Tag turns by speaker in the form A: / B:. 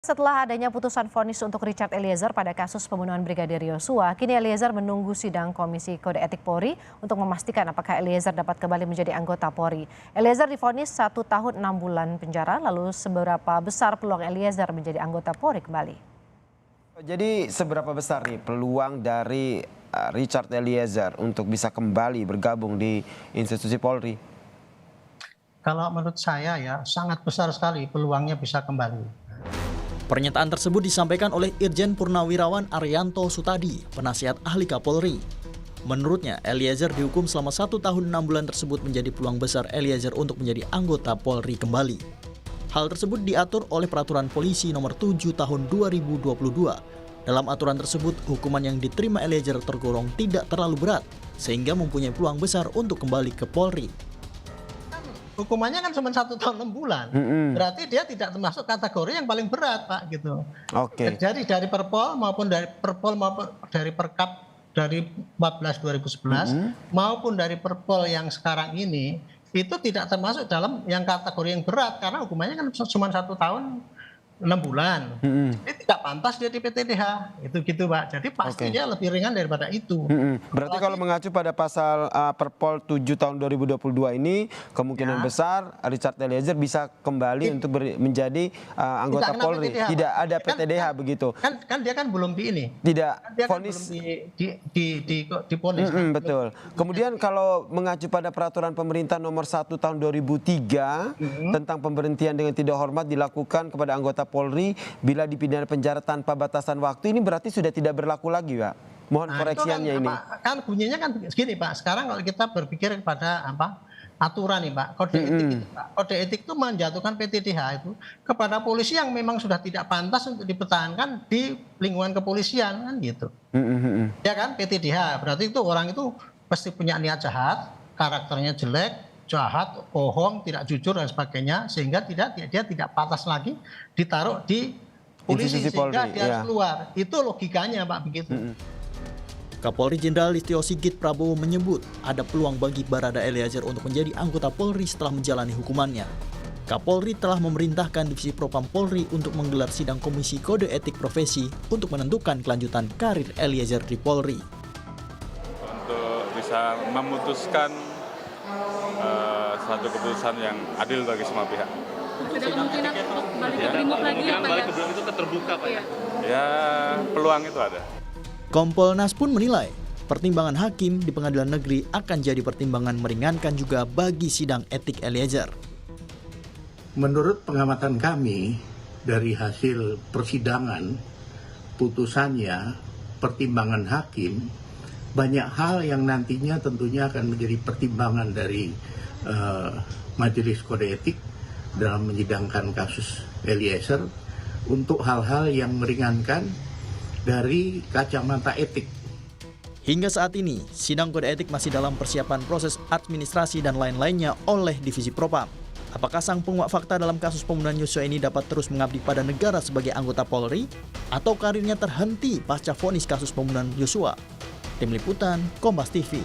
A: Setelah adanya putusan vonis untuk Richard Eliezer pada kasus pembunuhan Brigadir Yosua, kini Eliezer menunggu sidang Komisi Kode Etik Polri untuk memastikan apakah Eliezer dapat kembali menjadi anggota Polri. Eliezer divonis 1 tahun 6 bulan penjara, lalu seberapa besar peluang Eliezer menjadi anggota Polri kembali?
B: Jadi seberapa besar nih peluang dari Richard Eliezer untuk bisa kembali bergabung di institusi Polri?
C: Kalau menurut saya ya sangat besar sekali peluangnya bisa kembali.
D: Pernyataan tersebut disampaikan oleh Irjen Purnawirawan Arianto Sutadi, penasihat ahli Kapolri. Menurutnya, Eliezer dihukum selama 1 tahun 6 bulan tersebut menjadi peluang besar Eliezer untuk menjadi anggota Polri kembali. Hal tersebut diatur oleh Peraturan Polisi Nomor 7 Tahun 2022. Dalam aturan tersebut, hukuman yang diterima Eliezer tergolong tidak terlalu berat, sehingga mempunyai peluang besar untuk kembali ke Polri.
C: Hukumannya kan cuma 1 tahun 6 bulan. Berarti dia tidak termasuk kategori yang paling berat, Pak, gitu.
B: Oke.
C: Jadi dari Perpol maupun dari Perkap dari 14 2011 maupun dari Perpol yang sekarang ini itu tidak termasuk dalam yang kategori yang berat karena hukumannya kan cuma 1 tahun 6 bulan. Ini tidak pantas dia di PTDH. Itu gitu, Pak. Jadi pasti dia lebih ringan daripada itu.
B: Berarti kalau mengacu pada pasal Perpol 7 tahun 2022 ini kemungkinan besar Richard Eliezer bisa kembali untuk menjadi anggota Polri.
C: PTDH,
B: tidak ada PTDH begitu.
C: Kan dia kan belum di ini.
B: Tidak
C: vonis di vonis.
B: Betul. Kemudian kalau mengacu pada peraturan pemerintah nomor 1 tahun 2003 tentang pemberhentian dengan tidak hormat dilakukan kepada anggota Polri bila dipidana penjara tanpa batasan waktu, ini berarti sudah tidak berlaku lagi, Pak. Mohon koreksiannya ini.
C: Kan bunyinya kan segini, Pak. Sekarang kalau kita berpikir pada aturan nih, Pak, kode etik itu, Pak. Kode etik itu menjatuhkan PTDH itu kepada polisi yang memang sudah tidak pantas untuk dipertahankan di lingkungan kepolisian kan gitu. Ya kan, PTDH berarti itu orang itu pasti punya niat jahat, karakternya jelek, jahat, bohong, tidak jujur dan sebagainya, sehingga dia tidak pantas lagi ditaruh di polisi sehingga dia harus keluar. Itu logikanya, Pak, begitu.
D: Kapolri Jenderal Listio Sigit Prabowo menyebut ada peluang bagi Barada Eliezer untuk menjadi anggota Polri setelah menjalani hukumannya. Kapolri telah memerintahkan Divisi Propam Polri untuk menggelar sidang Komisi Kode Etik Profesi untuk menentukan kelanjutan karir Eliezer di Polri.
E: Untuk bisa memutuskan satu keputusan yang adil bagi semua pihak.
F: Ada kemungkinan untuk balik ke Brimob lagi ya, Pak, ya?
E: Itu terbuka, Pak. Ya, peluang itu ada.
D: Kompolnas pun menilai pertimbangan hakim di pengadilan negeri akan jadi pertimbangan meringankan juga bagi sidang etik Eliezer.
G: Menurut pengamatan kami dari hasil persidangan, putusannya, pertimbangan hakim, banyak hal yang nantinya tentunya akan menjadi pertimbangan dari Majelis Kode Etik dalam menyidangkan kasus Eliezer untuk hal-hal yang meringankan dari kacamata etik.
D: Hingga saat ini, sidang kode etik masih dalam persiapan proses administrasi dan lain-lainnya oleh Divisi Propam. Apakah sang penguak fakta dalam kasus pembunuhan Yosua ini dapat terus mengabdi pada negara sebagai anggota Polri? Atau karirnya terhenti pasca vonis kasus pembunuhan Yosua? Tim Liputan, Kompas TV.